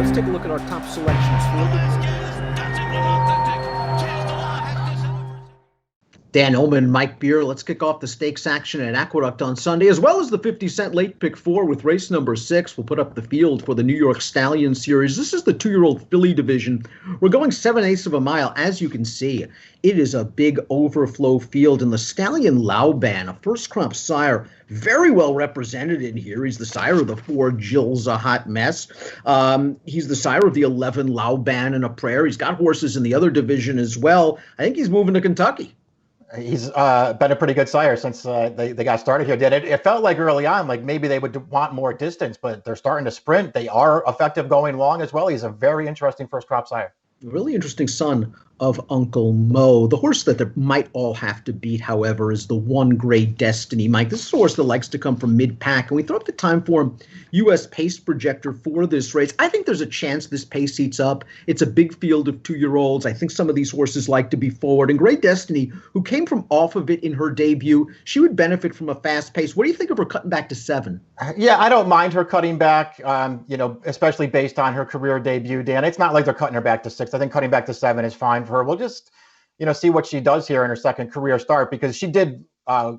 let's take a look at our top selections for Dan Illman, Mike Beer. Let's kick off the stakes action at Aqueduct on Sunday, as well as the 50-cent late pick 4 with race number 6. We'll put up the field for the New York Stallion Series. This is the 2-year-old filly division. We're going 7/8 of a mile. As you can see, it is a big overflow field, and the Stallion Lauban, a first crop sire, very well represented in here. He's the sire of the 4 Jill's a Hot Mess. He's the sire of the 11 Lauban and a Prayer. He's got horses in the other division as well. I think he's moving to Kentucky. He's been a pretty good sire since they got started here. It felt like early on, like maybe they would want more distance, but they're starting to sprint. They are effective going long as well. He's a very interesting first crop sire. Really interesting son of Uncle Mo. The horse that they might all have to beat, however, is the 1 Great Destiny. Mike, this is a horse that likes to come from mid-pack, and we throw up the time form U.S. pace projector for this race. I think there's a chance this pace heats up. It's a big field of 2-year-olds. I think some of these horses like to be forward. And Great Destiny, who came from off of it in her debut, she would benefit from a fast pace. What do you think of her cutting back to 7? Yeah, I don't mind her cutting back, especially based on her career debut, Dan. It's not like they're cutting her back to 6. I think cutting back to 7 is fine for her. We'll just, see what she does here in her second career start, because she did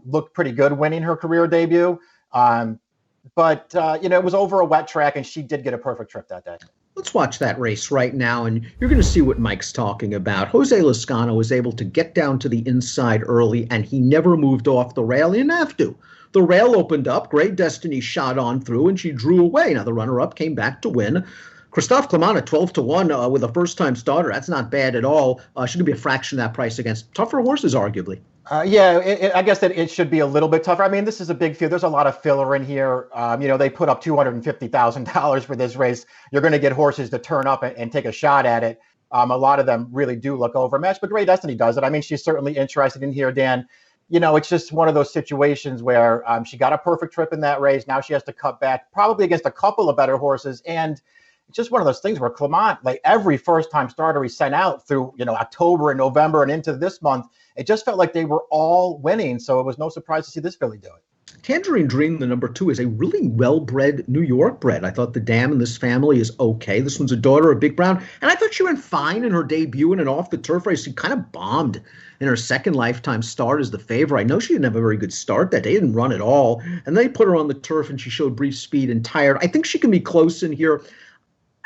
look pretty good winning her career debut. But it was over a wet track, and she did get a perfect trip that day. Let's watch that race right now, and you're going to see what Mike's talking about. Jose Lezcano was able to get down to the inside early, and he never moved off the rail. He didn't have to. The rail opened up. Great Destiny shot on through, and she drew away. Now, the runner-up came back to win. Christophe Clement at 12-1 with a first-time starter. That's not bad at all. Should be a fraction of that price against tougher horses, arguably. I guess that it should be a little bit tougher. I mean, this is a big field. There's a lot of filler in here. They put up $250,000 for this race. You're going to get horses to turn up and take a shot at it. A lot of them really do look overmatched, but Great Destiny does it. I mean, she's certainly interested in here, Dan. It's just one of those situations where she got a perfect trip in that race. Now she has to cut back, probably against a couple of better horses. And it's just one of those things where Clement, like every first-time starter he sent out through, October and November and into this month, it just felt like they were all winning. So it was no surprise to see this filly do it. Tangerine Dream, the number 2, is a really well-bred New York bred. I thought the dam in this family is okay. This one's a daughter of Big Brown. And I thought she went fine in her debut in an off-the-turf race. She kind of bombed in her second lifetime start as the favorite. I know she didn't have a very good start that day. Didn't run at all. And they put her on the turf, and she showed brief speed and tired. I think she can be close in here.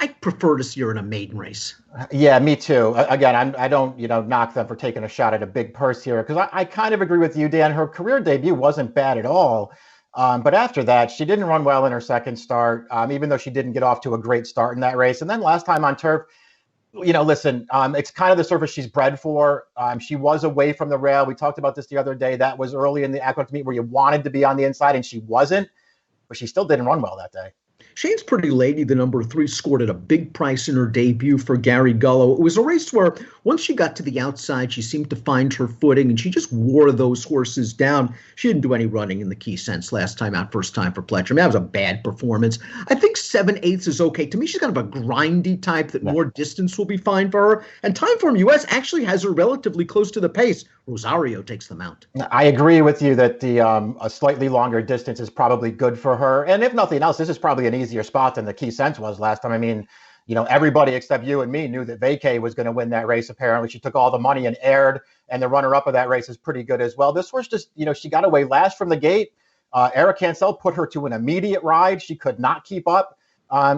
I prefer to see her in a maiden race. Yeah, me too. Again, I don't, knock them for taking a shot at a big purse here, because I kind of agree with you, Dan. Her career debut wasn't bad at all. But after that, she didn't run well in her second start, even though she didn't get off to a great start in that race. And then last time on turf, it's kind of the surface she's bred for. She was away from the rail. We talked about this the other day. That was early in the Aqueduct meet where you wanted to be on the inside, and she wasn't. But she still didn't run well that day. Shane's Pretty Lady, the number 3, scored at a big price in her debut for Gary Gullo. It was a race where once she got to the outside, she seemed to find her footing, and she just wore those horses down. She didn't do any running in the key sense last time out, first time for Pletcher. I mean, that was a bad performance. I think 7/8 is okay. To me, she's kind of a grindy type that more distance will be fine for her. And Timeform US actually has her relatively close to the pace. Rosario takes the mount. I agree with you that the a slightly longer distance is probably good for her. And if nothing else, this is probably an easier spot than the Key Sense was last time. I mean, everybody except you and me knew that Vacay was going to win that race. Apparently, she took all the money and aired, and the runner-up of that race is pretty good as well. This horse just, she got away last from the gate. Eric Cancel put her to an immediate ride. She could not keep up.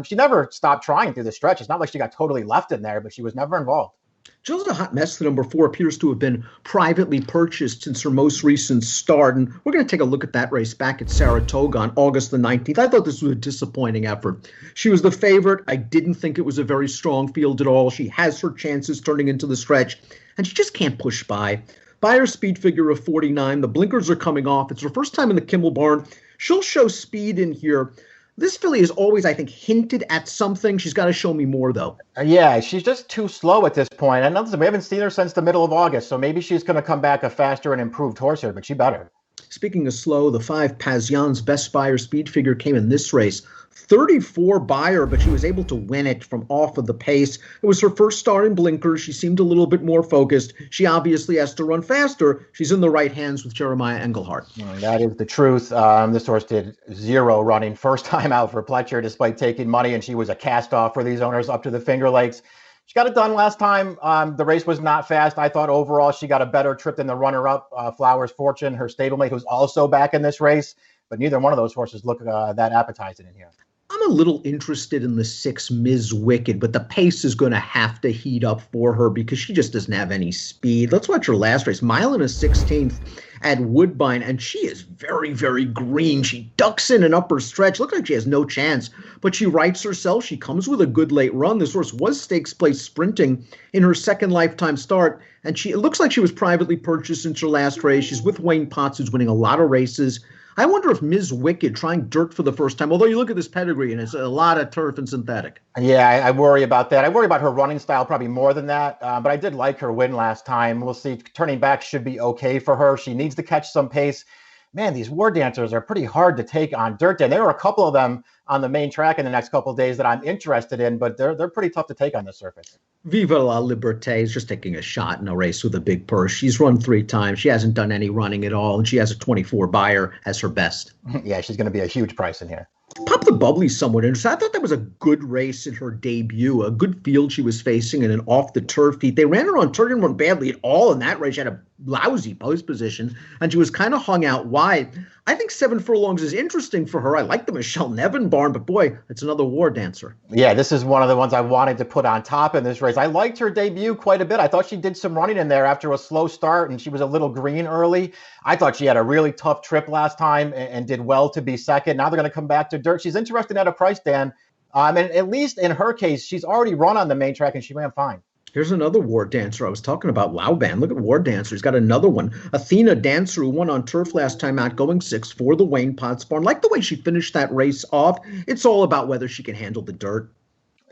She never stopped trying through the stretch. It's not like she got totally left in there, but she was never involved. Jill's a Hot Mess, the number 4, appears to have been privately purchased since her most recent start. And we're going to take a look at that race back at Saratoga on August the 19th. I thought this was a disappointing effort. She was the favorite. I didn't think it was a very strong field at all. She has her chances turning into the stretch, and she just can't push by. By her speed figure of 49, the blinkers are coming off. It's her first time in the Kimmel barn. She'll show speed in here. This filly has always, I think, hinted at something. She's got to show me more, though. Yeah, she's just too slow at this point. And listen, we haven't seen her since the middle of August, so maybe she's going to come back a faster and improved horse here, but she better. Speaking of slow, the 5 Pazyan's best buyer speed figure came in this race. 34 buyer, but she was able to win it from off of the pace. It was her first start in blinkers. She seemed a little bit more focused. She obviously has to run faster. She's in the right hands with Jeremiah Engelhardt. That is the truth. This horse did 0 running first time out for Pletcher despite taking money, and she was a cast-off for these owners up to the Finger Lakes. She got it done last time. The race was not fast. I thought overall she got a better trip than the runner-up, Flowers Fortune, her stablemate, who's also back in this race. But neither one of those horses look that appetizing in here. I'm a little interested in the 6 Ms. Wicked, but the pace is going to have to heat up for her because she just doesn't have any speed. Let's watch her last race. Mile and a 16th at Woodbine, and she is very, very green. She ducks in an upper stretch. Looks like she has no chance, but she rights herself. She comes with a good late run. This horse was stakes place sprinting in her second lifetime start, and it looks like she was privately purchased since her last race. She's with Wayne Potts, who's winning a lot of races. I wonder if Ms. Wicked trying dirt for the first time, although you look at this pedigree and it's a lot of turf and synthetic. Yeah, I worry about that. I worry about her running style probably more than that, but I did like her win last time. We'll see. Turning back should be okay for her. She needs to catch some pace. Man, these War Dancers are pretty hard to take on dirt. And there were a couple of them on the main track in the next couple of days that I'm interested in, but they're pretty tough to take on the surface. Viva La Liberte is just taking a shot in a race with a big purse. She's run 3 times. She hasn't done any running at all, and she has a 24 buyer as her best. Yeah, she's going to be a huge price in here. Pop the Bubbly's somewhat interesting. I thought that was a good race in her debut, a good field she was facing in an off-the-turf heat. They ran her on turn, didn't run badly at all in that race. She had a lousy post position, and she was kind of hung out wide. I think 7 Furlongs is interesting for her. I like the Michelle Nevin barn, but boy, it's another War Dancer. Yeah, this is one of the ones I wanted to put on top in this race. I liked her debut quite a bit. I thought she did some running in there after a slow start, and she was a little green early. I thought she had a really tough trip last time and did well to be second. Now they're going to come back to dirt. She's interesting at a price, Dan. And at least in her case, she's already run on the main track, and she ran fine. Here's another War Dancer. I was talking about Lauban. Look at War Dancer. He's got another one. Athena Dancer, who won on turf last time out, going 6th for the Wayne Potts barn. Like the way she finished that race off. It's all about whether she can handle the dirt.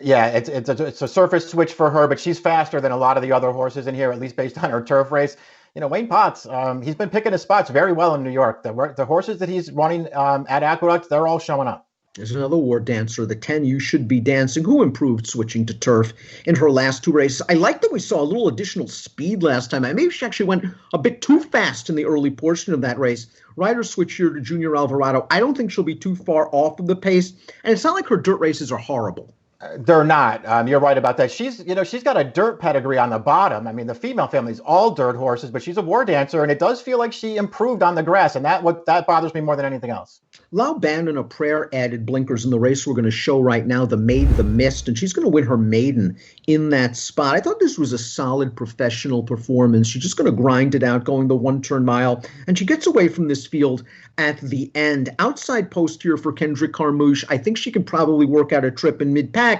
Yeah, it's a surface switch for her, but she's faster than a lot of the other horses in here, at least based on her turf race. You know, Wayne Potts, he's been picking his spots very well in New York. The horses that he's running at Aqueduct, they're all showing up. There's another War Dancer, the 10 You Should Be Dancing, who improved switching to turf in her last 2 races. I like that we saw a little additional speed last time. Maybe she actually went a bit too fast in the early portion of that race. Rider switch here to Junior Alvarado. I don't think she'll be too far off of the pace, and it's not like her dirt races are horrible. They're not. You're right about that. She's got a dirt pedigree on the bottom. I mean, the female family's all dirt horses, but she's a War Dancer, and it does feel like she improved on the grass, and that bothers me more than anything else. Lauban and a prayer added blinkers in the race we're going to show right now, the Maid, the Mist, and she's going to win her maiden in that spot. I thought this was a solid professional performance. She's just going to grind it out going the 1-turn mile, and she gets away from this field at the end. Outside post here for Kendrick Carmouche. I think she can probably work out a trip in mid-pack.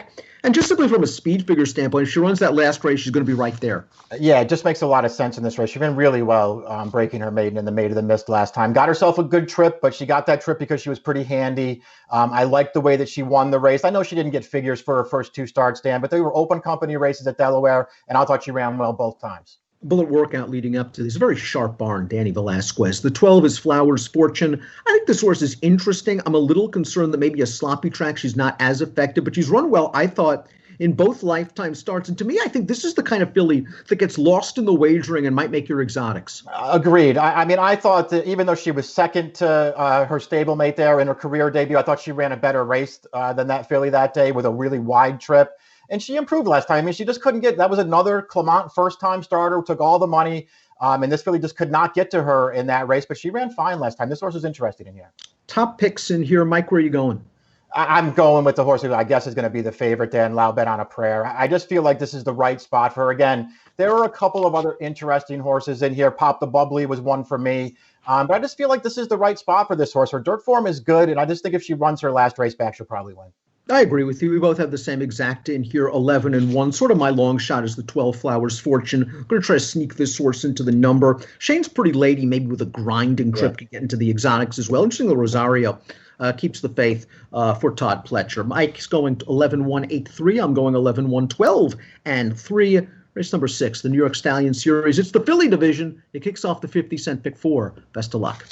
And just simply from a speed figure standpoint, if she runs that last race, she's going to be right there. Yeah, it just makes a lot of sense in this race. She ran really well breaking her maiden in the Maid of the Mist last time. Got herself a good trip, but she got that trip because she was pretty handy. I liked the way that she won the race. I know she didn't get figures for her first 2 starts, Dan, but they were open company races at Delaware, and I thought she ran well both times. Bullet workout leading up to this. Very sharp barn, Danny Velasquez. The 12 is Flowers Fortune. I think this horse is interesting. I'm a little concerned that maybe a sloppy track, she's not as effective, but she's run well, I thought, in both lifetime starts. And to me, I think this is the kind of filly that gets lost in the wagering and might make your exotics. Agreed. I mean, I thought that even though she was second to her stablemate there in her career debut, I thought she ran a better race than that filly that day with a really wide trip. And she improved last time. I mean, she just couldn't get, that was another Clement first-time starter, took all the money, and this filly just could not get to her in that race, but she ran fine last time. This horse is interesting in here. Top picks in here. Mike, where are you going? I'm going with the horse who I guess is going to be the favorite, Dan, Laubet on a Prayer. I just feel like this is the right spot for her. Again, there are a couple of other interesting horses in here. Pop the Bubbly was one for me. But I just feel like this is the right spot for this horse. Her dirt form is good, and I just think if she runs her last race back, she'll probably win. I agree with you. We both have the same exact in here, 11-1. Sort of my long shot is the 12 Flowers Fortune. I'm going to try to sneak this horse into the number. Shane's pretty lady, maybe with a grinding trip to get into the exotics as well. Interesting, the Rosario keeps the faith for Todd Pletcher. Mike's going 11-1-8-3. I'm going 11-1-12-3. Race number 6, the New York Stallion Series. It's the filly division. It kicks off the 50-cent pick 4. Best of luck.